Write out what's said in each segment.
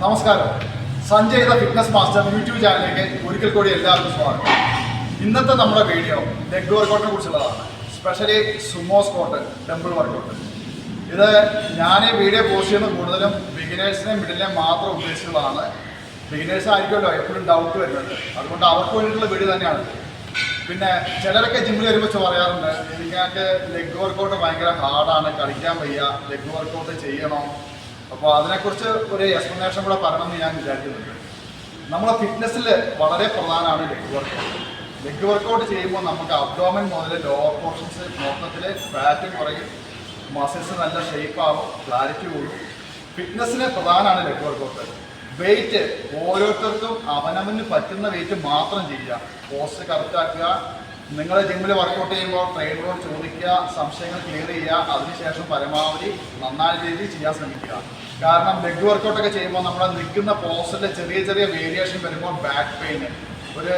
നമസ്കാരം. Sanjay the fitness master YouTube ചാനലിലേക്ക് ഒരിക്കൽ കൂടി എല്ലാവർക്കും സ്വാഗതം. ഇന്നത്തെ നമ്മുടെ വീഡിയോ ലെഗ് വർക്കൗട്ടിനെ കുറിച്ചുള്ളതാണ്. Specially sumo squat, temple workout. ഇത് ഞാൻ ഈ വീഡിയോ പോസ്റ്റ് ചെയ്യുന്നത് കൂടുതലും ബിഗിനേഴ്സിനെയും മിഡിലിനെയും മാത്രം ഉദ്ദേശിച്ചുള്ളതാണ്. ബിഗിനേഴ്സ് ആയിരിക്കുമല്ലോ എപ്പോഴും ഡൗട്ട് വരുന്നത്, അതുകൊണ്ട് അവർക്ക് വേണ്ടിയിട്ടുള്ള വീഡിയോ തന്നെയാണ്. പിന്നെ ചിലരൊക്കെ ജിമ്മിൽ വരുമ്പോൾ പറയാറുണ്ട്, എനിക്ക് ലെഗ് വർക്കൗട്ട് ഭയങ്കര ഹാർഡാണ്, കളിക്കാൻ വയ്യ, ലെഗ് വർക്കൗട്ട് ചെയ്യണോ? അപ്പോൾ അതിനെക്കുറിച്ച് ഒരു എക്സ്പ്ലനേഷൻ കൂടെ പറയണമെന്ന് ഞാൻ വിചാരിക്കുന്നുണ്ട്. നമ്മളെ ഫിറ്റ്നസ്സിൽ വളരെ പ്രധാനമാണ് ലെഗ് വർക്കൗട്ട്. ലെഗ് വർക്കൗട്ട് ചെയ്യുമ്പോൾ നമുക്ക് അബ്ഡോമൻ മുതൽ ലോവർ പോർഷൻസ് മൊത്തത്തിൽ ഫാറ്റ് കുറയും, മസിൽസ് നല്ല ഷേപ്പാകും, ക്ലാരിറ്റി കൂടും. ഫിറ്റ്നസ്സിന് പ്രധാനമാണ് ലെഗ് വർക്കൗട്ട്. വെയിറ്റ് ഓരോരുത്തർക്കും അവനവന് പറ്റുന്ന വെയിറ്റ് മാത്രം ചെയ്യുക. പോസ്റ്റ് കറക്റ്റാക്കുക. നിങ്ങൾ ജിമ്മിൽ വർക്കൗട്ട് ചെയ്യുമ്പോൾ ട്രെയിനറോട് ചോദിക്കുക, സംശയങ്ങൾ ക്ലിയർ ചെയ്യുക. അതിനുശേഷം പരമാവധി നന്നായ രീതിയിൽ ചെയ്യാൻ ശ്രമിക്കുക. കാരണം ലെഗ് വർക്കൗട്ടൊക്കെ ചെയ്യുമ്പോൾ നമ്മൾ നിൽക്കുന്ന പോസ്റ്റിൻ്റെ ചെറിയ ചെറിയ വേരിയേഷൻ വരുമ്പോൾ ബാക്ക് പെയിന്, ഒരു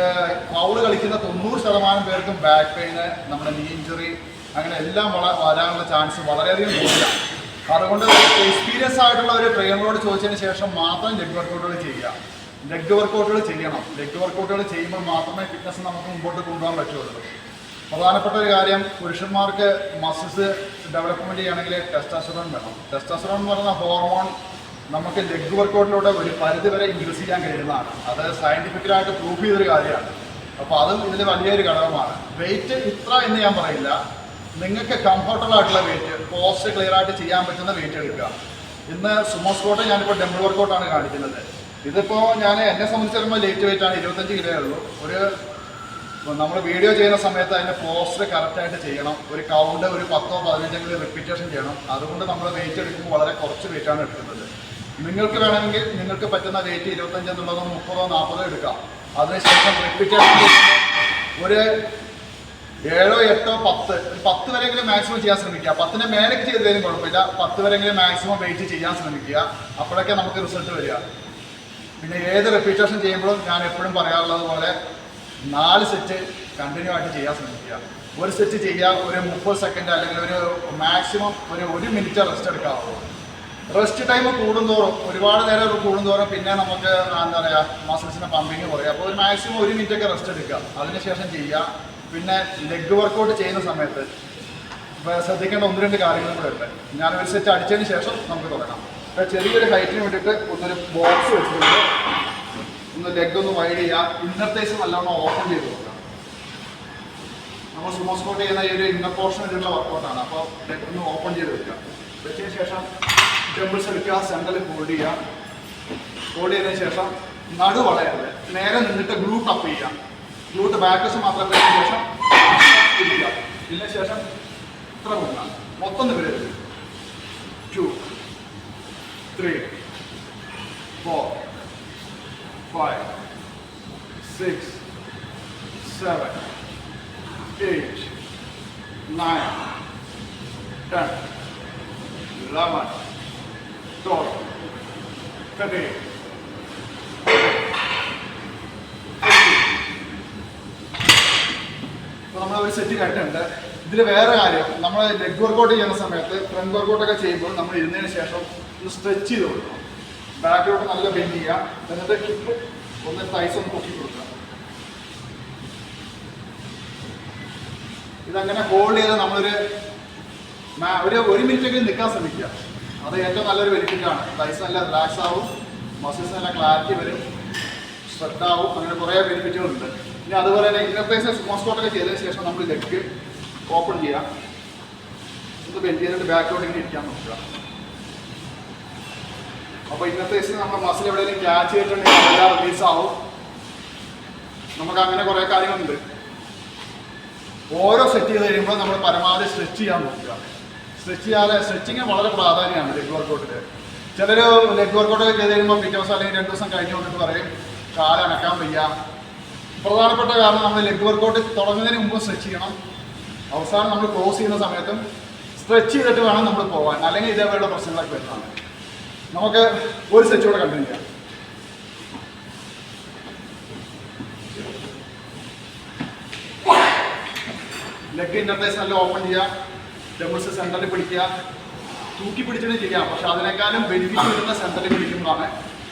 ഫൗള് കളിക്കുന്ന 90% പേർക്കും ബാക്ക് പെയിന്, നമ്മുടെ നീ ഇഞ്ചുറി, അങ്ങനെ എല്ലാം വരാനുള്ള ചാൻസ് വളരെയധികം കൂടുതലാണ്. അതുകൊണ്ട് എക്സ്പീരിയൻസ് ആയിട്ടുള്ള ഒരു ട്രെയിനറോട് ചോദിച്ചതിന് ശേഷം മാത്രം ലെഗ് വർക്കൗട്ടുകൾ ചെയ്യുക. ലെഗ് വർക്കൗട്ടുകൾ ചെയ്യണം. ലെഗ് വർക്കൗട്ടുകൾ ചെയ്യുമ്പോൾ മാത്രമേ ഫിറ്റ്നസ് നമുക്ക് മുമ്പോട്ട് കൊണ്ടുപോകാൻ പറ്റുള്ളൂ. പ്രധാനപ്പെട്ട ഒരു കാര്യം, പുരുഷന്മാർക്ക് മസിൽസ് ഡെവലപ്മെൻറ്റ് ചെയ്യുകയാണെങ്കിൽ ടെസ്റ്റോസ്റ്ററോൺ വേണം. ടെസ്റ്റോസ്റ്ററോൺ എന്ന് പറയുന്ന ഹോർമോൺ നമുക്ക് ലെഗ് വർക്കൗട്ടിലൂടെ ഒരു പരിധി വരെ ഇൻക്രീസ് ചെയ്യാൻ കഴിയുന്നതാണ്. അത് സയൻറ്റിഫിക്കലായിട്ട് പ്രൂഫ് ചെയ്തൊരു കാര്യമാണ്. അപ്പോൾ അതും ഇതിൽ വലിയൊരു ഘടകമാണ്. വെയിറ്റ് ഇത്ര എന്ന് ഞാൻ പറയില്ല, നിങ്ങൾക്ക് കംഫർട്ടബിൾ ആയിട്ടുള്ള വെയിറ്റ്, പോസ്റ്റ് ക്ലിയർ ആയിട്ട് ചെയ്യാൻ പറ്റുന്ന വെയിറ്റ് എടുക്കുക. ഇന്ന് സുമോ സ്ക്വാട്ട് ഞാനിപ്പോൾ ടെമ്പിൾ വർക്കൗട്ടാണ് കാണിക്കുന്നത്. ഇതിപ്പോൾ എന്നെ സംബന്ധിച്ചിടത്തോളം ലേറ്റ് വെയിറ്റ് ആണ്, 25 കിലോയേ ഉള്ളൂ. നമ്മൾ വീഡിയോ ചെയ്യുന്ന സമയത്ത് അതിൻ്റെ പോസ്റ്റർ കറക്റ്റായിട്ട് ചെയ്യണം. ഒരു കൗണ്ട് ഒരു 10 or 15 റിപ്പീറ്റേഷൻ ചെയ്യണം. അതുകൊണ്ട് നമ്മൾ വെയിറ്റ് എടുക്കുമ്പോൾ വളരെ കുറച്ച് വെയിറ്റാണ് എടുക്കുന്നത്. നിങ്ങൾക്ക് വേണമെങ്കിൽ നിങ്ങൾക്ക് പറ്റുന്ന വെയിറ്റ് 25 എന്നുള്ളത് 30 or 40 എടുക്കാം. അതിനുശേഷം റിപ്പീറ്റേഷൻ ചെയ്യുമ്പോൾ ഒരു 7 or 8 or 10 വരെയെങ്കിലും മാക്സിമം ചെയ്യാൻ ശ്രമിക്കുക. 10ന് മേലേക്ക് ചെയ്തതിനും കുഴപ്പമില്ല, 10 വരെയെങ്കിലും മാക്സിമം വെയിറ്റ് ചെയ്യാൻ ശ്രമിക്കുക. അപ്പോഴൊക്കെ നമുക്ക് റിസൾട്ട് വരിക. പിന്നെ ഏത് റിപ്പീറ്റേഷൻ ചെയ്യുമ്പോഴും ഞാൻ എപ്പോഴും പറയാറുള്ളത് പോലെ 4 സെറ്റ് കണ്ടിന്യൂ ആയിട്ട് ചെയ്യാൻ ശ്രമിക്കുക. ഒരു സെറ്റ് ചെയ്യുക, ഒരു 30 സെക്കൻഡ് അല്ലെങ്കിൽ ഒരു മാക്സിമം ഒരു 1 മിനിറ്റ് റെസ്റ്റ് എടുക്കാവുള്ളൂ. റെസ്റ്റ് ടൈം കൂടുന്തോറും, ഒരുപാട് നേരം കൂടുന്തോറും പിന്നെ നമുക്ക് എന്താ പറയുക, മസിൽസിൻ്റെ പമ്പിങ് കുറയും. അപ്പോൾ ഒരു മാക്സിമം 1 മിനിറ്റൊക്കെ റെസ്റ്റ് എടുക്കുക, അതിനുശേഷം ചെയ്യുക. പിന്നെ ലെഗ് വർക്കൗട്ട് ചെയ്യുന്ന സമയത്ത് ശ്രദ്ധിക്കേണ്ട 1-2 കാര്യങ്ങളും കൂടെ ഉണ്ട്. ഞാനൊരു സെറ്റ് അടിച്ചതിന് ശേഷം നമുക്ക് തുടങ്ങാം. അപ്പോൾ ചെറിയൊരു ഹൈറ്റിന് വേണ്ടിയിട്ട് ഒന്നൊരു ബോക്സ് വെച്ചിട്ടുണ്ട്. ഒന്ന് ലെഗ് ഒന്ന് വൈഡ് ചെയ്യുക. ഇന്നർ തൈസ് നല്ലോണം ഓപ്പൺ ചെയ്ത് കൊടുക്കുക. നമ്മൾ സുമോ സ്ക്വാട്ട് ചെയ്യുന്ന ഈ ഒരു ഇന്നർ പോർഷൻ വേണ്ടിയുള്ള വർക്കൗട്ടാണ്. അപ്പോൾ ലെഗ് ഒന്ന് ഓപ്പൺ ചെയ്ത് വെക്കുക. വെച്ചതിന് ശേഷം ഡംബിൾസ് എടുക്കുക, സെൻറ്ററിൽ ഹോൾഡ് ചെയ്യുക. ഹോൾഡ് ചെയ്തതിന് ശേഷം നടു വളയരുത്, നേരെ നിന്നിട്ട് ഗ്ലൂട്ട് അപ്പ് ചെയ്യുക. ഗ്ലൂട്ട് ബാക്കസ് മാത്രം കഴിഞ്ഞ ശേഷം ഇരിക്കുക. ഇതിന് ശേഷം ഇത്ര കൊടുക്കുക, മൊത്തം നിവരരുത്. 2, 3, 4, 5, 6, 7, 8, 9, 10, 11, 12, 13. ഇപ്പോൾ നമ്മൾ ഒരു സെറ്റ് കഴിഞ്ഞിട്ടുണ്ട്. ഇതിൽ വേറെ കാര്യം, നമ്മൾ ലെഗ് വർക്കൗട്ട് ചെയ്യുന്ന സമയത്ത് ഫ്രണ്ട് വർക്കൗട്ടൊക്കെ ചെയ്യുമ്പോൾ നമ്മൾ ഇരുന്നതിന് ശേഷം ഒന്ന് സ്ട്രെച്ച് ചെയ്ത് കൊടുക്കണം. ബാക്കിലോട്ട് നല്ല ബെൻഡ് ചെയ്യുക. എന്നിട്ട് ഹിപ്പ് ഒന്ന് തൈസ് ഒന്ന് പൊക്കി കൊടുക്കുക. ഇതങ്ങനെ ഹോൾഡ് ചെയ്ത് നമ്മളൊരു 1 മിനിറ്റെങ്കിലും നിൽക്കാൻ ശ്രമിക്കുക. അത് ഏറ്റവും നല്ലൊരു ബെനിഫിറ്റാണ്. തൈസ് നല്ല റിലാക്സ് ആവും, മസിൽസ് നല്ല ക്ലാരിറ്റി വരും, സ്ട്രെച്ച് ആവും. അങ്ങനെ കുറേ ബെനിഫിറ്റുകളുണ്ട്. ഇനി അതുപോലെ തന്നെ ഇന്നർ തൈസ് സുമോ സ്ക്വാട്ടൊക്കെ ചെയ്തതിന് ശേഷം നമ്മൾ ലെഗ് ഓപ്പൺ ചെയ്യുക. ഒന്ന് ബെൻഡ് ചെയ്തിട്ട് ബാക്കിലോട്ട് ഇങ്ങനെ ഇരിക്കാൻ നോക്കുക. അപ്പോൾ ഇന്നത്തെ ദിവസം നമ്മുടെ മസിൽ എവിടെയെങ്കിലും ക്യാച്ച് ചെയ്തിട്ടുണ്ടെങ്കിൽ അതെല്ലാം റിലീസ് ആവും. നമുക്ക് അങ്ങനെ കുറേ കാര്യങ്ങളുണ്ട്. ഓരോ സെറ്റ് ചെയ്ത് കഴിയുമ്പോൾ നമ്മൾ പരമാവധി സ്ട്രെച്ച് ചെയ്യാൻ നോക്കുക. സ്ട്രെച്ചിങ് വളരെ പ്രാധാന്യമാണ് ലെഗ് വർക്കൗട്ടിൽ. ചിലർ ലെഗ് വർക്കൗട്ടൊക്കെ ചെയ്ത് കഴിയുമ്പോൾ പിറ്റേ ദിവസം അല്ലെങ്കിൽ 2 ദിവസം കഴിഞ്ഞ് കൊണ്ടിട്ട് പറയും കാലനക്കാൻ വയ്യ. പ്രധാനപ്പെട്ട കാരണം നമ്മൾ ലെഗ് വർക്കൗട്ട് തുടങ്ങുന്നതിന് മുമ്പ് സ്ട്രെച്ച് ചെയ്യണം. അവസാനം നമ്മൾ ക്ലോസ് ചെയ്യുന്ന സമയത്തും സ്ട്രെച്ച് ചെയ്തിട്ട് വേണം നമ്മൾ പോകാൻ, അല്ലെങ്കിൽ ഇതേപോലെയുള്ള പ്രശ്നങ്ങളൊക്കെ വരുന്നതാണ്. നമുക്ക് ഒരു സെറ്റ് കൂടെ കണ്ടിന്യൂ ചെയ്യാം. ലെഗ് ഇന്നർതൈസ് നല്ല ഓപ്പൺ ചെയ്യുക, ഡബിൾസ് സെൻറ്ററിൽ പിടിക്കുക. തൂക്കി പിടിച്ചിട്ട് ചെയ്യാം, പക്ഷെ അതിനേക്കാളും ബെനിഫിറ്റ് വരുന്ന സെൻറ്ററിൽ പിടിക്കുമ്പോഴാണ്.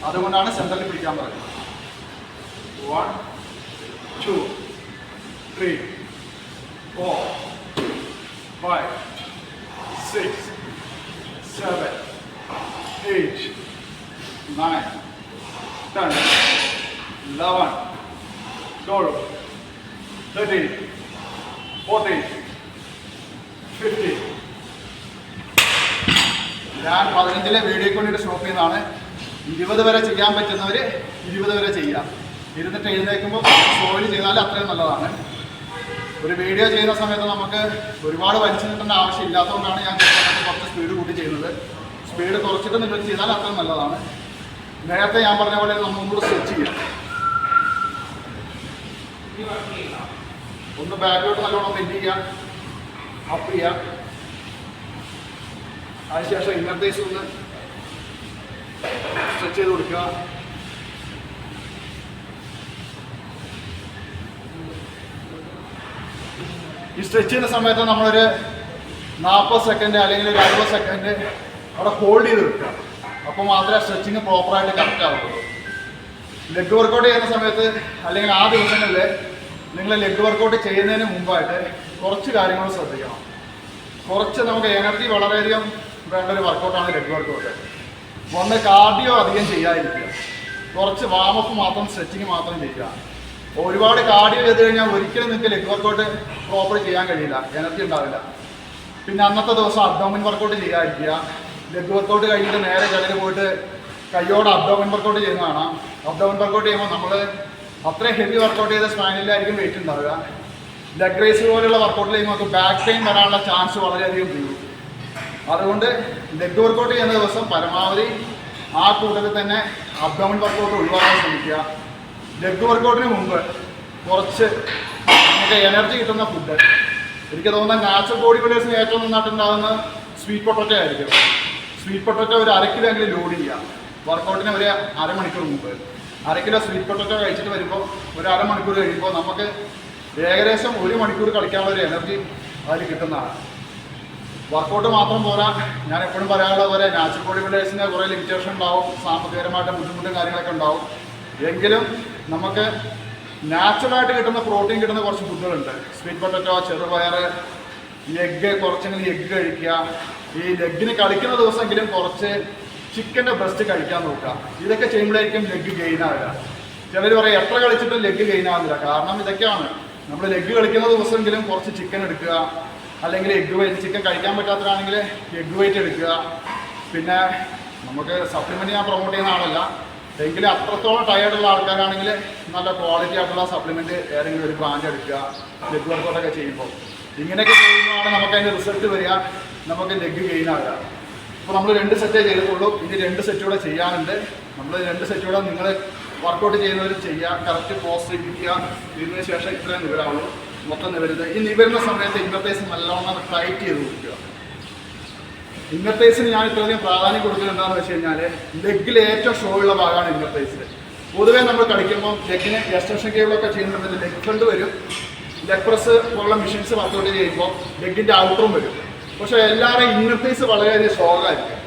അതുകൊണ്ടാണ് സെൻറ്ററിൽ പിടിക്കാൻ പറയുന്നത്. 1 2 3 4 5 6 7 8 9 10 11 12 13 14 15. ഞാൻ 15-ലെ വീഡിയോയ്ക്ക് വേണ്ടിയിട്ട് സ്റ്റോപ്പ് ചെയ്യുന്നതാണ്. 20 വരെ ചെയ്യാൻ പറ്റുന്നവർ 20 വരെ ചെയ്യാം. ഇരുന്നിട്ട് എഴുന്നേൽക്കുമ്പോൾ സ്ലോയിൽ ചെയ്താൽ അത്രയും നല്ലതാണ്. ഒരു വീഡിയോ ചെയ്യുന്ന സമയത്ത് നമുക്ക് ഒരുപാട് വലിച്ചു നിൽക്കേണ്ട ആവശ്യമില്ലാത്തതുകൊണ്ടാണ് ഞാൻ കുറച്ച് സ്പീഡ് കൂട്ടി ചെയ്യുന്നത്. സ്പീഡ് കുറച്ചിട്ട് നിങ്ങൾ ചെയ്താൽ അത്രയും നല്ലതാണ്. നേരത്തെ ഞാൻ പറഞ്ഞ പോലെ നമ്മൾ ഒന്നുകൂടെ സ്ട്രെച്ച് ചെയ്യാം. ഒന്ന് ബാക്കിലോട്ട് നല്ലോണം ബെൻഡ് ചെയ്യാം, അപ്പ് ചെയ്യാം. അതിനുശേഷം ഇന്നത്തെ ഒന്ന് സ്ട്രെച്ച് ചെയ്ത് കൊടുക്കുക. ഈ സ്ട്രെച്ച് ചെയ്യുന്ന സമയത്ത് നമ്മളൊരു 40 സെക്കൻഡ് അല്ലെങ്കിൽ ഒരു 60 സെക്കൻഡ് അവിടെ ഹോൾഡ് ചെയ്ത് വെക്കുക. അപ്പോൾ മാത്രമേ സ്ട്രെച്ചിങ് പ്രോപ്പറായിട്ട് കറക്റ്റ് ആവുള്ളൂ. ലെഗ് വർക്കൗട്ട് ചെയ്യുന്ന സമയത്ത് അല്ലെങ്കിൽ ആ ദിവസങ്ങളിൽ നിങ്ങൾ ലെഗ് വർക്കൗട്ട് ചെയ്യുന്നതിന് മുമ്പായിട്ട് കുറച്ച് കാര്യങ്ങൾ ശ്രദ്ധിക്കണം. കുറച്ച് നമുക്ക് എനർജി വളരെയധികം വേണ്ട ഒരു വർക്കൗട്ടാണ് ലെഗ് വർക്കൗട്ട്. ഒന്ന് കാർഡിയോ അധികം ചെയ്യാതിരിക്കുക. കുറച്ച് വാമപ്പ് മാത്രം, സ്ട്രെച്ചിങ് മാത്രം ചെയ്യുക. ഒരുപാട് കാർഡിയോ ചെയ്ത് കഴിഞ്ഞാൽ ഒരിക്കലും നിങ്ങൾക്ക് ലെഗ് വർക്കൗട്ട് പ്രോപ്പർ ചെയ്യാൻ കഴിയില്ല, എനർജി ഉണ്ടാവില്ല. പിന്നെ അന്നത്തെ ദിവസം അബ്ഡോമിൻ വർക്കൗട്ട് ചെയ്യാതിരിക്കുക. ലെഗ് വർക്കൗട്ട് കഴിഞ്ഞിട്ട് നേരെ ചിലർ പോയിട്ട് കയ്യോടെ അബ്ഡോമിൻ വർക്കൗട്ട് ചെയ്യുന്ന കാണാം. അബ്ഡോമിൻ വർക്കൗട്ട് ചെയ്യുമ്പോൾ നമ്മൾ അത്രയും ഹെവി വർക്കൗട്ട് ചെയ്ത സ്പാനിലായിരിക്കും വെയിറ്റ് ഉണ്ടാവുക. ലെഗ് റേസ് പോലെയുള്ള വർക്കൗട്ടിൽ ചെയ്യുമ്പോൾ നമുക്ക് ബാക്ക് പെയിൻ വരാനുള്ള ചാൻസ് വളരെയധികം കൂടും. അതുകൊണ്ട് ലെഗ് വർക്കൗട്ട് ചെയ്യുന്ന ദിവസം പരമാവധി ആ കൂട്ടത്തിൽ തന്നെ അബ്ഡോമിൻ വർക്കൗട്ട് ഒഴിവാക്കാൻ ശ്രമിക്കുക. ലെഗ് വർക്കൗട്ടിന് മുമ്പ് കുറച്ച് നമുക്ക് എനർജി കിട്ടുന്ന ഫുഡ്, എനിക്ക് തോന്നുന്നത് നാച്ചുറൽ ബോഡി ബിൽഡേഴ്സിന് ഏറ്റവും നന്നായിട്ടുണ്ടാകുന്ന സ്വീറ്റ് പൊട്ടറ്റോ ആയിരിക്കും. സ്വീറ്റ് പൊട്ടറ്റോ ഒരു 1 കിലോ എങ്കിലും ലോഡ് ചെയ്യുക വർക്കൗട്ടിന് ഒരു അരമണിക്കൂർ മുമ്പ്. 1 കിലോ സ്വീറ്റ് പൊട്ടറ്റോ കഴിച്ചിട്ട് വരുമ്പോൾ ഒരു അരമണിക്കൂർ കഴിയുമ്പോൾ നമുക്ക് ഏകദേശം 1 മണിക്കൂർ കളിക്കാനുള്ള ഒരു എനർജി അതിൽ കിട്ടുന്നതാണ്. വർക്കൗട്ട് മാത്രം പോരാ, ഞാൻ എപ്പോഴും പറയാനുള്ള പോലെ നാച്ചുറൽ ബോഡി ബിൽഡേഴ്സിന് കുറേ ലിമിറ്റേഷൻ ഉണ്ടാവും, സാമ്പത്തികപരമായിട്ട് ബുദ്ധിമുട്ടും കാര്യങ്ങളൊക്കെ ഉണ്ടാവും. എങ്കിലും നമുക്ക് നാച്ചുറലായിട്ട് കിട്ടുന്ന പ്രോട്ടീൻ കിട്ടുന്ന കുറച്ച് ഫുഡുകളുണ്ട്. സ്വീറ്റ് പൊട്ടറ്റോ, ചെറുപയർ, എഗ്ഗ്, കുറച്ചെങ്കിലും എഗ്ഗ് കഴിക്കുക. ഈ ലെഗിന് കളിക്കുന്ന ദിവസമെങ്കിലും കുറച്ച് ചിക്കൻ്റെ ബ്രസ്റ്റ് കഴിക്കാൻ നോക്കുക. ഇതൊക്കെ ചെയ്യുമ്പോഴായിരിക്കും ലെഗ് ഗെയിൻ ആവുക. ചിലർ പറയും എത്ര കളിച്ചിട്ടും ലെഗ് ഗെയിൻ ആവുന്നില്ല. കാരണം ഇതൊക്കെയാണ്. നമ്മൾ ലെഗ് കളിക്കുന്ന ദിവസമെങ്കിലും കുറച്ച് ചിക്കൻ എടുക്കുക, അല്ലെങ്കിൽ എഗ്ഗ് വെയിറ്റ്, ചിക്കൻ കഴിക്കാൻ പറ്റാത്തവരാണെങ്കിൽ എഗ്ഗ് വെയിറ്റ് എടുക്കുക. പിന്നെ നമുക്ക് സപ്ലിമെൻറ്റ് ഞാൻ പ്രൊമോട്ട് ചെയ്യുന്ന ആളല്ല, എങ്കിലും അത്രത്തോളം ടയേർഡുള്ള ആൾക്കാരാണെങ്കിൽ നല്ല ക്വാളിറ്റി ആയിട്ടുള്ള സപ്ലിമെൻറ്റ് ഏതെങ്കിലും ഒരു ബ്രാൻഡ് എടുക്കുക ലെഗ് വർക്കൗട്ടൊക്കെ ചെയ്യുമ്പോൾ. ഇങ്ങനെയൊക്കെ ചെയ്യുമ്പോഴാണ് നമുക്ക് അതിൻ്റെ റിസൾട്ട് വരിക, നമുക്ക് ലെഗ് ഗെയിൻ ആവുക. ഇപ്പോൾ നമ്മൾ 2 സെറ്റേ ചെയ്തിട്ടുള്ളൂ, ഇനി 2 സെറ്റ് കൂടെ ചെയ്യാനുണ്ട്. നമ്മൾ 2 സെറ്റ് കൂടെ നിങ്ങൾ വർക്കൗട്ട് ചെയ്യുന്നവർ ചെയ്യുക. കറക്റ്റ് പോസ്റ്റ് ഇരിക്കുക. ഇതിന് ശേഷം ഇത്രയും നിവരാവുള്ളൂ, മൊത്തം നിവരുന്നത്. ഈ നിവരുന്ന സമയത്ത് ഇന്നർട്ടേസ് നല്ലോണം ടൈറ്റ് ചെയ്ത് കൊടുക്കുക. ഇന്നർട്ടേസിന് ഞാൻ ഇത്രയധികം പ്രാധാന്യം കൊടുക്കുന്നത് എന്താണെന്ന് വെച്ച് കഴിഞ്ഞാൽ ലെഗിൽ ഏറ്റവും ഷോ ഉള്ള ഭാഗമാണ് ഇന്നർട്ടേസിൽ. പൊതുവേ നമ്മൾ കളിക്കുമ്പോൾ ലെഗിന് എക്സ്റ്റൻഷൻ കേബിളൊക്കെ ചെയ്യുന്നുണ്ടെങ്കിൽ ലെഗ് ഫ്രണ്ട് വരും, ലെഗ് പ്രസ് പോലുള്ള മെഷീൻസ് വർക്കൗട്ട് ചെയ്യുമ്പോൾ ലെഗിൻ്റെ ഔട്ടറും വരും. പക്ഷേ എല്ലാവരുടെയും ഇന്നർട്ടേസ് വളരെയധികം ഷോകായിരിക്കും.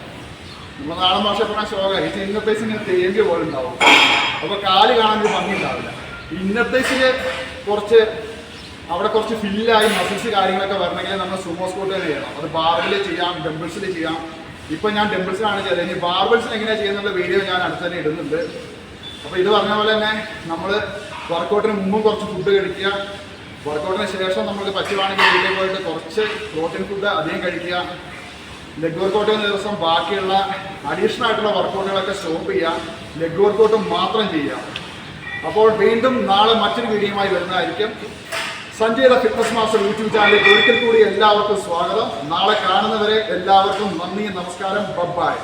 നമ്മൾ നാടൻ ഭാഷ പറഞ്ഞാൽ ഷോകായിരിക്കും. ഇന്നർട്ടേസ് ഇങ്ങനെ തേമ്പിയ പോലെ ഉണ്ടാവും. അപ്പോൾ കാല് കാണാൻ ഒരു ഭംഗി ഉണ്ടാവില്ല. ഇന്നർട്ടേസിൽ കുറച്ച് അവിടെ കുറച്ച് ഫില്ലായി മസിൽസ് കാര്യങ്ങളൊക്കെ വരണമെങ്കിൽ നമ്മൾ സുമോ സ്ക്വാട്ട് തന്നെ ചെയ്യണം. അത് ബാർബിൽ ചെയ്യാം, ഡംബിൾസിൽ ചെയ്യാം. ഇപ്പോൾ ഞാൻ ഡംബിൾസിലാണ് ചെയ്തത്. ഇനി ബാർബിൾസിൽ എങ്ങനെയാണ് ചെയ്യുന്നുള്ള വീഡിയോ ഞാൻ അടുത്ത് തന്നെ ഇടുന്നുണ്ട്. അപ്പോൾ ഇത് പറഞ്ഞ പോലെ തന്നെ നമ്മൾ വർക്കൗട്ടിന് മുമ്പും കുറച്ച് ഫുഡ് കഴിക്കുക. വർക്കൗട്ടിന് ശേഷം നമ്മൾ പറ്റുവാണെങ്കിൽ വീട്ടിൽ പോയിട്ട് കുറച്ച് പ്രോട്ടീൻ ഫുഡ് അധികം കഴിക്കുക. ലെഗ് വർക്കൗട്ട് ചെയ്യുന്ന ദിവസം ബാക്കിയുള്ള അഡീഷണൽ ആയിട്ടുള്ള വർക്കൗട്ടുകളൊക്കെ സ്റ്റോപ്പ് ചെയ്യുക. ലെഗ് വർക്കൗട്ട് മാത്രം ചെയ്യുക. അപ്പോൾ വീണ്ടും നാളെ മറ്റൊരു വീഡിയോയുമായി വരുന്നതായിരിക്കും. Sanjay the fitness master YouTube ചാനലിലേക്ക് ഒരിക്കൽ കൂടി എല്ലാവർക്കും സ്വാഗതം. നാളെ കാണുന്നവരെ എല്ലാവർക്കും നന്ദി, നമസ്കാരം, ബൈ.